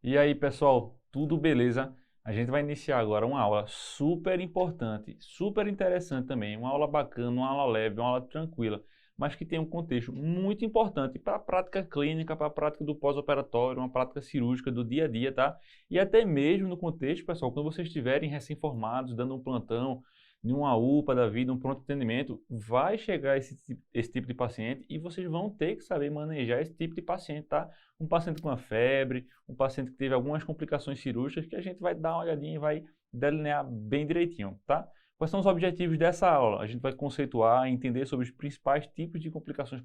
E aí, pessoal, tudo beleza? A gente vai iniciar agora uma aula super importante, super interessante também, uma aula bacana, uma aula leve, uma aula tranquila, mas que tem um contexto muito importante para a prática clínica, para a prática do pós-operatório, uma prática cirúrgica do dia a dia, tá? E até mesmo no contexto, pessoal, quando vocês estiverem recém-formados, dando um plantão, em uma UPA da vida, um pronto atendimento, vai chegar esse tipo de paciente e vocês vão ter que saber manejar esse tipo de paciente, tá? Um paciente com uma febre, um paciente que teve algumas complicações cirúrgicas que a gente vai dar uma olhadinha e vai delinear bem direitinho, tá? Quais são os objetivos dessa aula? A gente vai conceituar, entender sobre os principais tipos de complicações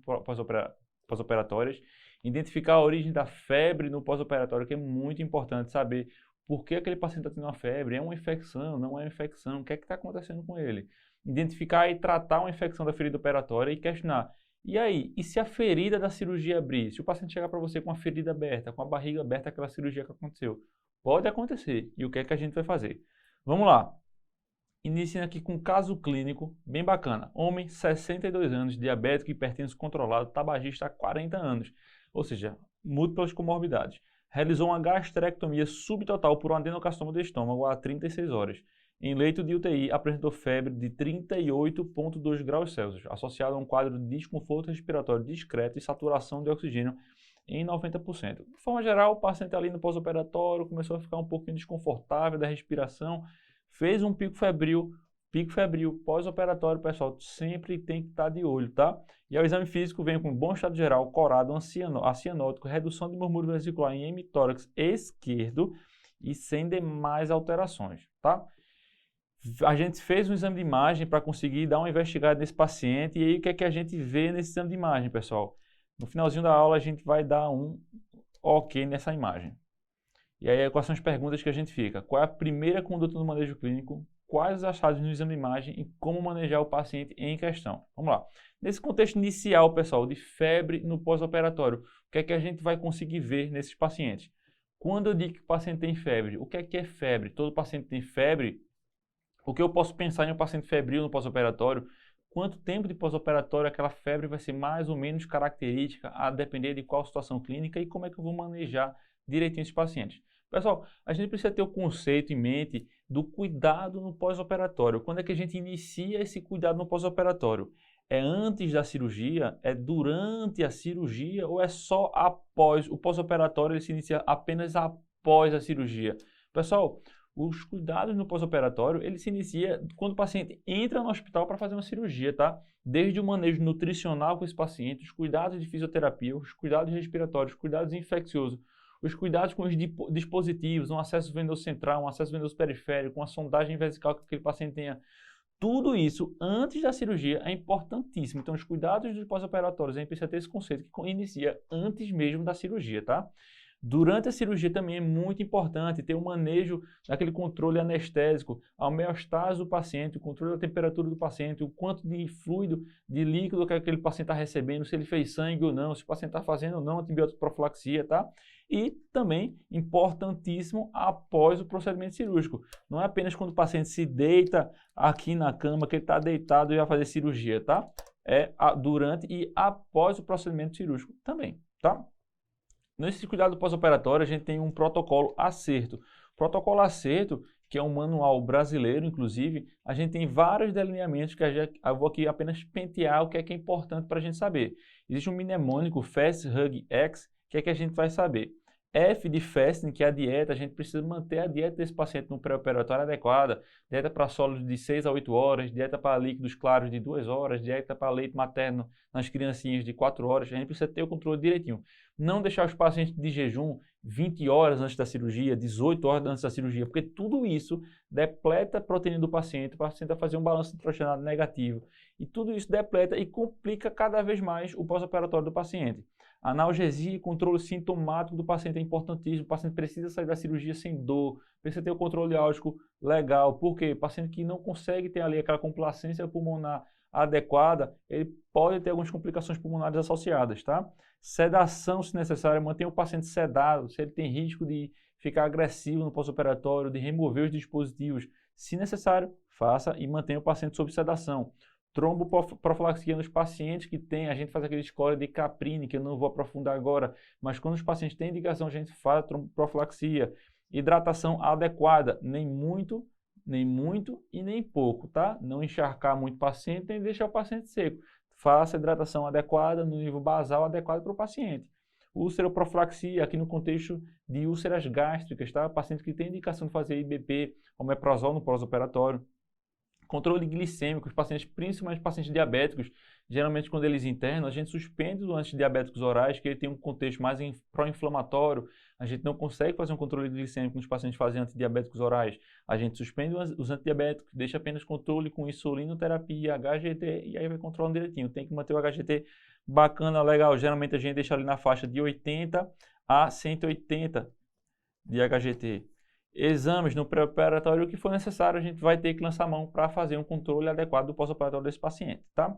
pós-operatórias, identificar a origem da febre no pós-operatório, que é muito importante saber por que aquele paciente está tendo uma febre, é uma infecção, não é uma infecção, o que é que está acontecendo com ele? Identificar e tratar uma infecção da ferida operatória e questionar. E aí, e se a ferida da cirurgia abrir? Se o paciente chegar para você com a ferida aberta, com a barriga aberta, aquela cirurgia que aconteceu, pode acontecer. E o que é que a gente vai fazer? Vamos lá. Iniciando aqui com um caso clínico bem bacana. Homem, 62 anos, diabético, hipertenso controlado, tabagista há 40 anos. Ou seja, múltiplas comorbidades. Realizou uma gastrectomia subtotal por um adenocarcinoma do estômago há 36 horas. Em leito de UTI, apresentou febre de 38,2 graus Celsius, associado a um quadro de desconforto respiratório discreto e saturação de oxigênio em 90%. De forma geral, o paciente ali no pós-operatório começou a ficar um pouquinho desconfortável da respiração, fez um pico febril, pós-operatório, pessoal, sempre tem que estar de olho, tá? E o exame físico vem com bom estado geral, corado, acianótico, redução de murmúrio vesicular em hemitórax esquerdo e sem demais alterações, tá? A gente fez um exame de imagem para conseguir dar uma investigada nesse paciente e aí o que é que a gente vê nesse exame de imagem, pessoal? No finalzinho da aula a gente vai dar um ok nessa imagem. E aí, quais são as perguntas que a gente fica? Qual é a primeira conduta do manejo clínico? Quais os achados no exame de imagem e como manejar o paciente em questão? Vamos lá. Nesse contexto inicial, pessoal, de febre no pós-operatório, o que é que a gente vai conseguir ver nesses pacientes? Quando eu digo que o paciente tem febre, o que é febre? Todo paciente tem febre? O que eu posso pensar em um paciente febril no pós-operatório? Quanto tempo de pós-operatório aquela febre vai ser mais ou menos característica, a depender de qual situação clínica e como é que eu vou manejar direitinho esses pacientes? Pessoal, a gente precisa ter o conceito em mente do cuidado no pós-operatório. Quando é que a gente inicia esse cuidado no pós-operatório? É antes da cirurgia? É durante a cirurgia? Ou é só após? O pós-operatório ele se inicia apenas após a cirurgia? Pessoal, os cuidados no pós-operatório, ele se inicia quando o paciente entra no hospital para fazer uma cirurgia, tá? Desde o manejo nutricional com esse paciente, os cuidados de fisioterapia, os cuidados respiratórios, os cuidados infecciosos, os cuidados com os dispositivos, um acesso venoso central, um acesso venoso periférico, uma sondagem vesical que aquele paciente tenha. Tudo isso antes da cirurgia é importantíssimo. Então, os cuidados dos pós-operatórios, a gente precisa ter esse conceito que inicia antes mesmo da cirurgia, tá? Durante a cirurgia também é muito importante ter o manejo daquele controle anestésico, a homeostase do paciente, o controle da temperatura do paciente, o quanto de fluido, de líquido que aquele paciente está recebendo, se ele fez sangue ou não, se o paciente está fazendo ou não antibiótico profilaxia, tá? E também, importantíssimo, após o procedimento cirúrgico. Não é apenas quando o paciente se deita aqui na cama, que ele está deitado e vai fazer cirurgia, tá? É durante e após o procedimento cirúrgico também, tá? Nesse cuidado pós-operatório, a gente tem um protocolo acerto. Protocolo acerto, que é um manual brasileiro, inclusive, a gente tem vários delineamentos que eu vou aqui apenas pentear o que é importante para a gente saber. Existe um mnemônico Fast Hug X, que é que a gente vai saber. F de fasting, que é a dieta, a gente precisa manter a dieta desse paciente no pré-operatório adequada, dieta para sólidos de 6 a 8 horas, dieta para líquidos claros de 2 horas, dieta para leite materno nas criancinhas de 4 horas, a gente precisa ter o controle direitinho. Não deixar os pacientes de jejum 20 horas antes da cirurgia, 18 horas antes da cirurgia, porque tudo isso depleta a proteína do paciente, o paciente vai fazer um balanço nitrogenado negativo, e tudo isso depleta e complica cada vez mais o pós-operatório do paciente. Analgesia e controle sintomático do paciente é importantíssimo. O paciente precisa sair da cirurgia sem dor, precisa ter o controle álgico legal. Por quê? O paciente que não consegue ter ali aquela complacência pulmonar adequada, ele pode ter algumas complicações pulmonares associadas, tá? Sedação, se necessário, mantenha o paciente sedado. Se ele tem risco de ficar agressivo no pós-operatório, de remover os dispositivos, se necessário, faça e mantenha o paciente sob sedação. tromboprofilaxia nos pacientes que tem, a gente faz aquele score de Caprini, que eu não vou aprofundar agora, mas quando os pacientes têm indicação, a gente faz a tromboprofilaxia. Hidratação adequada, nem muito e nem pouco, tá? Não encharcar muito o paciente, nem deixar o paciente seco. Faça a hidratação adequada no nível basal adequado para o paciente. Úlceroprofilaxia, aqui no contexto de úlceras gástricas, tá? Paciente que tem indicação de fazer IBP, omeprazol no pós-operatório. Controle glicêmico, os pacientes, principalmente pacientes diabéticos, geralmente quando eles internam, a gente suspende os antidiabéticos orais, que ele tem um contexto mais pró-inflamatório, a gente não consegue fazer um controle glicêmico nos pacientes que fazem antidiabéticos orais, a gente suspende os antidiabéticos, deixa apenas controle com insulinoterapia, HGT, e aí vai controlando direitinho. Tem que manter o HGT bacana, legal, geralmente a gente deixa ali na faixa de 80 a 180 de HGT. Exames no pré-operatório, o que for necessário, a gente vai ter que lançar a mão para fazer um controle adequado do pós-operatório desse paciente, tá?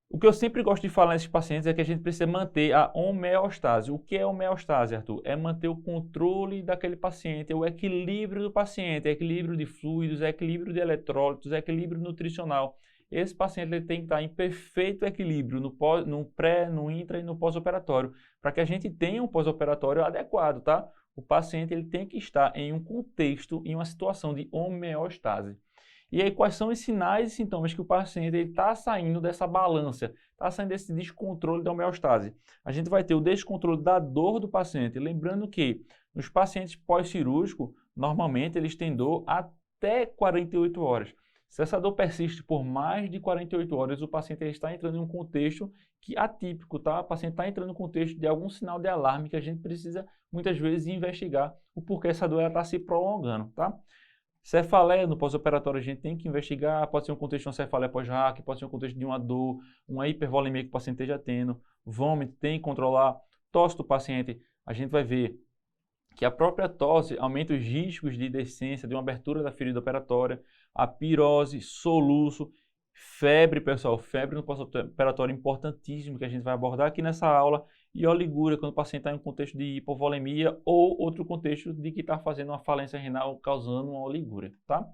O que eu sempre gosto de falar nesses pacientes é que a gente precisa manter a homeostase. O que é homeostase, Arthur? É manter o controle daquele paciente, é o equilíbrio do paciente, é equilíbrio de fluidos, é equilíbrio de eletrólitos, é equilíbrio nutricional. Esse paciente ele tem que estar em perfeito equilíbrio no pré, no intra e no pós-operatório, para que a gente tenha um pós-operatório adequado, tá? O paciente ele tem que estar em um contexto, em uma situação de homeostase. E aí, quais são os sinais e sintomas que o paciente está saindo dessa balança, está saindo desse descontrole da homeostase? A gente vai ter o descontrole da dor do paciente. Lembrando que nos pacientes pós-cirúrgicos, normalmente eles têm dor até 48 horas. Se essa dor persiste por mais de 48 horas, o paciente está entrando em um contexto atípico, tá? O paciente está entrando em um contexto de algum sinal de alarme que a gente precisa, muitas vezes, investigar o porquê essa dor está se prolongando, tá? Cefaleia no pós-operatório a gente tem que investigar, pode ser um contexto de uma cefaleia pós-RAC, pode ser um contexto de uma dor, uma hipervolemia que o paciente esteja tendo, vômito, tem que controlar, tosse do paciente, a gente vai ver que a própria tosse aumenta os riscos de descência, de uma abertura da ferida operatória, a pirose, soluço, febre, pessoal, febre no pós-operatório importantíssimo que a gente vai abordar aqui nessa aula, e oligúria quando o paciente está em um contexto de hipovolemia ou outro contexto de que está fazendo uma falência renal causando uma oligúria, tá?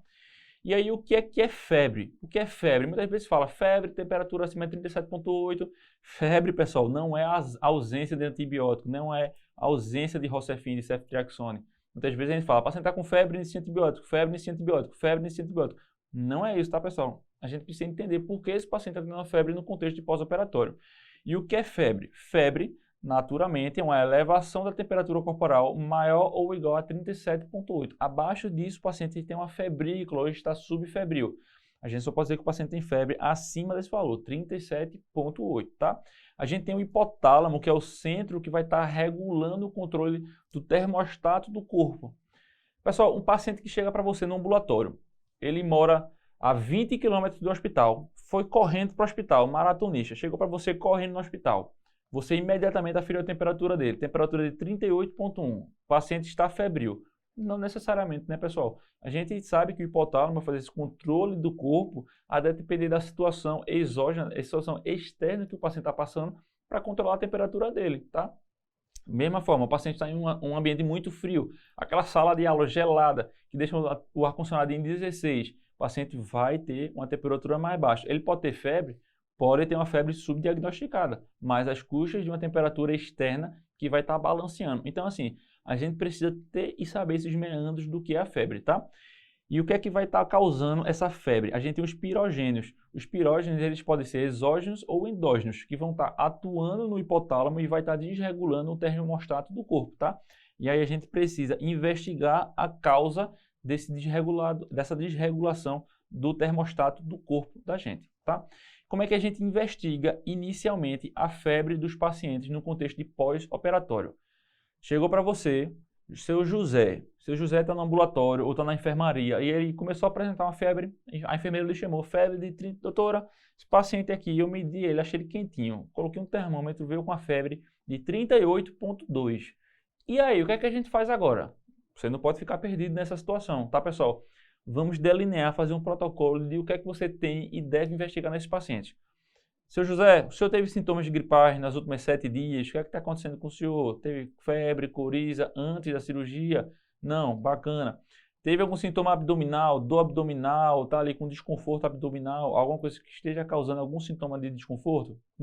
E aí, o que é febre? O que é febre? Muitas vezes fala febre, temperatura acima de 37,8. Febre, pessoal, não é a ausência de antibiótico, não é a ausência de Rocephin, de ceftriaxone. Muitas vezes a gente fala, o paciente está com febre, inicia antibiótico, febre, inicia antibiótico, febre, inicia antibiótico. Não é isso, tá, pessoal? A gente precisa entender por que esse paciente está tendo uma febre no contexto de pós-operatório. E o que é febre? Febre, naturalmente, é uma elevação da temperatura corporal maior ou igual a 37,8. Abaixo disso, o paciente tem uma febrícula ou está subfebril. A gente só pode dizer que o paciente tem febre acima desse valor, 37,8, tá? A gente tem o hipotálamo, que é o centro que vai estar regulando o controle do termostato do corpo. Pessoal, um paciente que chega para você no ambulatório, ele mora a 20 km do hospital, foi correndo para o hospital, maratonista, chegou para você correndo no hospital. Você imediatamente aferiu a temperatura dele, temperatura de 38,1. O paciente está febril. Não necessariamente, né, pessoal? A gente sabe que o hipotálamo vai fazer esse controle do corpo a depender da situação exógena, a situação externa que o paciente está passando para controlar a temperatura dele, tá? Mesma forma, o paciente está em um ambiente muito frio, aquela sala de aula gelada, que deixa o ar-condicionado em 16, o paciente vai ter uma temperatura mais baixa. Ele pode ter febre? Pode ter uma febre subdiagnosticada, mas às custas de uma temperatura externa que vai estar balanceando. Então, assim, a gente precisa ter e saber esses meandros do que é a febre, tá? E o que é que vai estar causando essa febre? A gente tem os pirogênios. Os pirogênios, eles podem ser exógenos ou endógenos, que vão estar atuando no hipotálamo e vai estar desregulando o termostato do corpo, tá? E aí a gente precisa investigar a causa dessa desregulação do termostato do corpo da gente, tá? Como é que a gente investiga inicialmente a febre dos pacientes no contexto de pós-operatório? Chegou para você, seu José está no ambulatório ou está na enfermaria e ele começou a apresentar uma febre, a enfermeira lhe chamou, febre de 30, doutora, esse paciente aqui, eu medi ele, achei ele quentinho, coloquei um termômetro, veio com a febre de 38,2. E aí, o que é que a gente faz agora? Você não pode ficar perdido nessa situação, tá, pessoal? Vamos delinear, fazer um protocolo de o que é que você tem e deve investigar nesse paciente. Seu José, o senhor teve sintomas de gripagem nos últimos 7 dias? O que é que está acontecendo com o senhor? Teve febre, coriza antes da cirurgia? Não, bacana. Teve algum sintoma abdominal, dor abdominal, tá ali com desconforto abdominal, alguma coisa que esteja causando algum sintoma de desconforto?